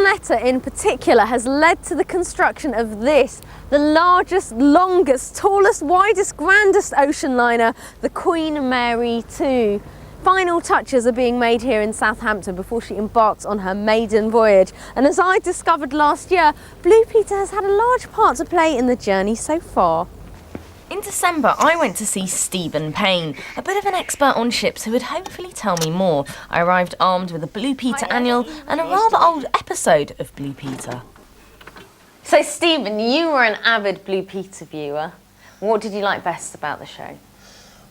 letter in particular has led to the construction of this, the largest, longest, tallest, widest, grandest ocean liner, the Queen Mary 2. Final touches are being made here in Southampton before she embarks on her maiden voyage. And as I discovered last year, Blue Peter has had a large part to play in the journey so far. In December, I went to see Stephen Payne, a bit of an expert on ships who would hopefully tell me more. I arrived armed with a Blue Peter annual and a rather old episode of Blue Peter. So Stephen, you were an avid Blue Peter viewer. What did you like best about the show?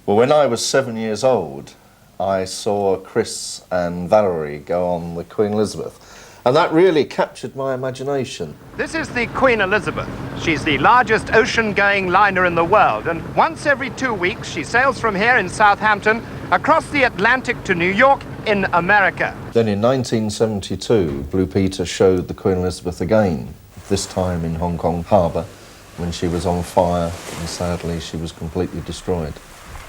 Well, when I was 7 years old, I saw Chris and Valerie go on the Queen Elizabeth, and that really captured my imagination. This is the Queen Elizabeth. She's the largest ocean-going liner in the world, and once every 2 weeks she sails from here in Southampton across the Atlantic to New York in America. Then in 1972, Blue Peter showed the Queen Elizabeth again, this time in Hong Kong Harbour, when she was on fire and sadly she was completely destroyed.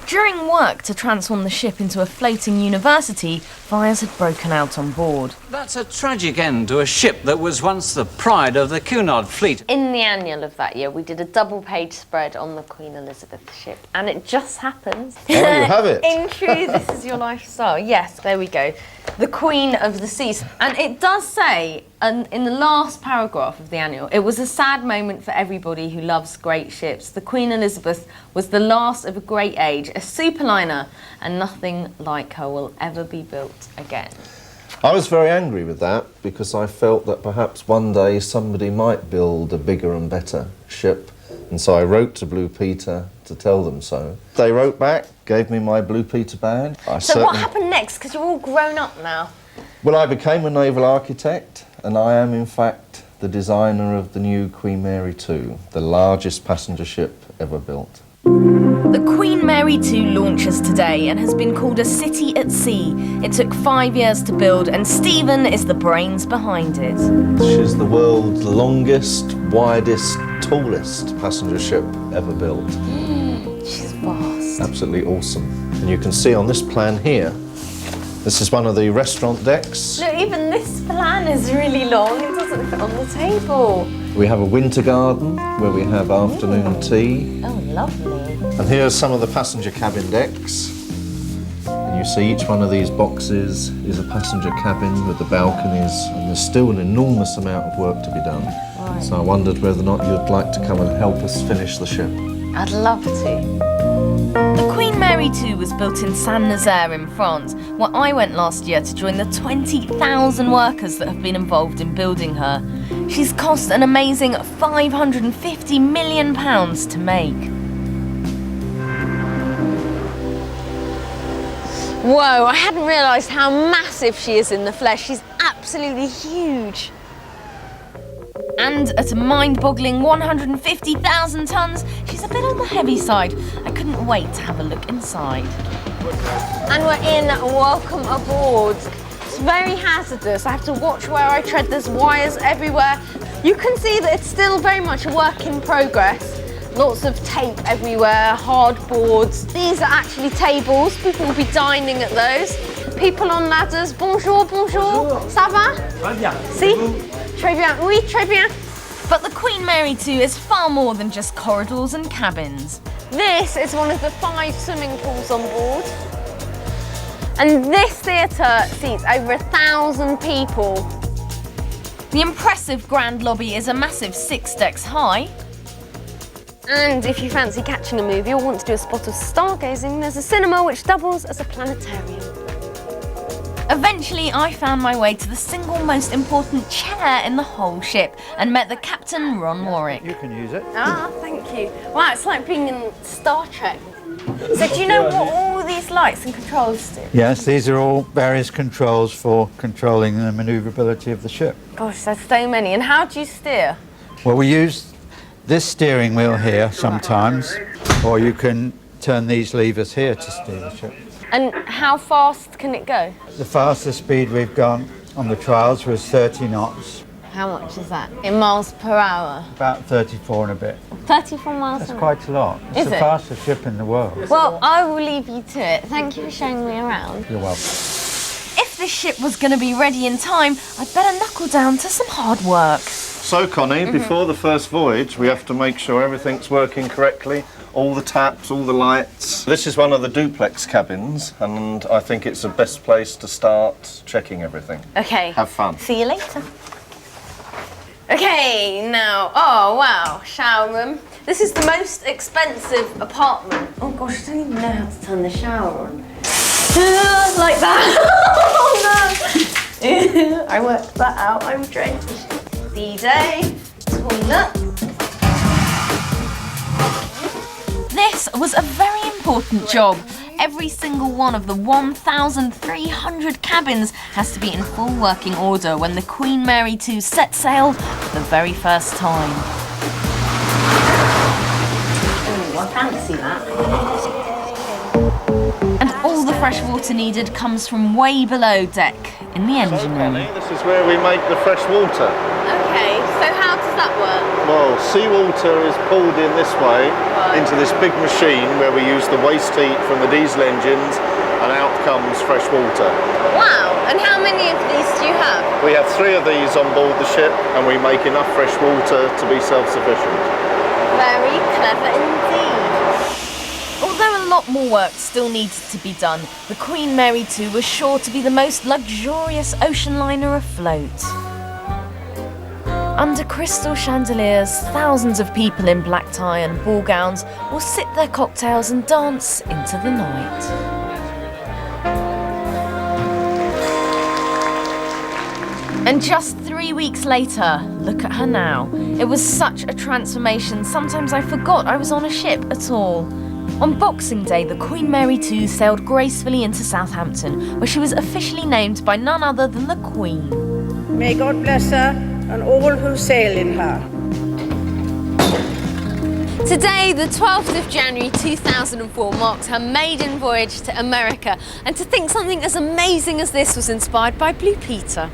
During work to transform the ship into a floating university, fires had broken out on board. That's a tragic end to a ship that was once the pride of the Cunard fleet. In the annual of that year, we did a double-page spread on the Queen Elizabeth ship, and it just happens. Oh, you have it. In true This Is Your Lifestyle. Yes, there we go. The Queen of the Seas. And it does say, in the last paragraph of the annual, it was a sad moment for everybody who loves great ships. The Queen Elizabeth was the last of a great age, a superliner, and nothing like her will ever be built again. I was very angry with that because I felt that perhaps one day somebody might build a bigger and better ship, and so I wrote to Blue Peter to tell them so. They wrote back, gave me my Blue Peter badge. So what happened next? Because you're all grown up now. Well, I became a naval architect, and I am in fact the designer of the new Queen Mary 2, the largest passenger ship ever built. The Queen Mary 2 launches today and has been called a city at sea. It took 5 years to build, and Stephen is the brains behind it. She's the world's longest, widest, tallest passenger ship ever built. She's vast. Absolutely awesome. And you can see on this plan here, this is one of the restaurant decks. Look, even this plan is really long. It doesn't fit on the table. We have a winter garden where we have afternoon tea. Oh, lovely. And here are some of the passenger cabin decks. And you see each one of these boxes is a passenger cabin with the balconies, and there's still an enormous amount of work to be done. Right. So I wondered whether or not you'd like to come and help us finish the ship. I'd love to. The Queen Mary 2 was built in Saint-Nazaire in France, where I went last year to join the 20,000 workers that have been involved in building her. She's cost an amazing £550 million to make. Whoa, I hadn't realised how massive she is in the flesh. She's absolutely huge. And at a mind-boggling 150,000 tonnes, she's a bit on the heavy side. I couldn't wait to have a look inside. And we're in Welcome Aboard. It's very hazardous. I have to watch where I tread. There's wires everywhere. You can see that it's still very much a work in progress. Lots of tape everywhere, hard boards. These are actually tables. People will be dining at those. People on ladders. Bonjour, bonjour. Ça va? Très bien. Si? Très bien. Oui, très bien. But the Queen Mary 2 is far more than just corridors and cabins. This is one of the 5 swimming pools on board. And this theatre seats over 1,000 people. The impressive grand lobby is a massive 6 decks high. And if you fancy catching a movie or want to do a spot of stargazing, there's a cinema which doubles as a planetarium. Eventually, I found my way to the single most important chair in the whole ship and met the captain, Ron Warwick. You can use it. Ah, thank you. Wow, it's like being in Star Trek. So do you know what all these lights and controls do? Yes, these are all various controls for controlling the manoeuvrability of the ship. Gosh, there's so many. And how do you steer? Well, we use this steering wheel here sometimes, or you can turn these levers here to steer the ship. And how fast can it go? The fastest speed we've gone on the trials was 30 knots. How much is that? In miles per hour? About 34 and a bit. 34 miles That's an hour. quite a lot. It's Is the it? fastest ship in the world. Well, I will leave you to it. Thank you for showing me around. You're welcome. If this ship was going to be ready in time, I'd better knuckle down to some hard work. So, Connie, before the first voyage, we have to make sure everything's working correctly. All the taps, all the lights. This is one of the duplex cabins, and I think it's the best place to start checking everything. Okay. Have fun. See you later. Okay, now, oh wow, shower room. This is the most expensive apartment. Oh gosh, I don't even know how to turn the shower on. Like that. Oh no. I worked that out, I'm drenched. DJ, toilet. This was a very important job. Every single one of the 1,300 cabins has to be in full working order when the Queen Mary II set sail for the very first time. Oh, I fancy that. And all the fresh water needed comes from way below deck in the engine room. Connie, this is where we make the fresh water. Okay, so how does that work? Well, seawater is pulled in this way into this big machine where we use the waste heat from the diesel engines, and out comes fresh water. Wow, and how many of these do you have? We have 3 of these on board the ship, and we make enough fresh water to be self-sufficient. Very clever indeed. Although a lot more work still needed to be done, the Queen Mary II was sure to be the most luxurious ocean liner afloat. Under crystal chandeliers, thousands of people in black tie and ball gowns will sip their cocktails and dance into the night. And just 3 weeks later, look at her now. It was such a transformation, sometimes I forgot I was on a ship at all. On Boxing Day, the Queen Mary II sailed gracefully into Southampton, where she was officially named by none other than the Queen. May God bless her and all who sail in her. Today, the 12th of January 2004 marks her maiden voyage to America, and to think something as amazing as this was inspired by Blue Peter.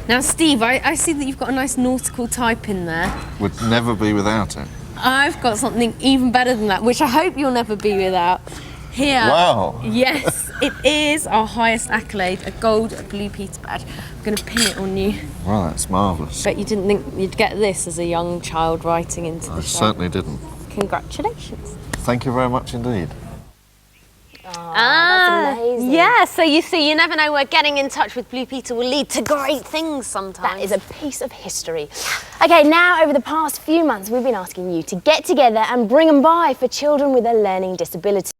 Now Steve, I see that you've got a nice nautical type in there. Would never be without it. I've got something even better than that, which I hope you'll never be without. Here. Wow. Yes, it is our highest accolade, a gold Blue Peter badge. I'm going to pin it on you. Well, that's marvellous. Bet you didn't think you'd get this as a young child writing into the I show. certainly didn't. Congratulations. Thank you very much indeed. That's amazing. Yeah, so you see, you never know where getting in touch with Blue Peter will lead to great things sometimes. That is a piece of history. Okay, now over the past few months, we've been asking you to get together and bring them by for children with a learning disability.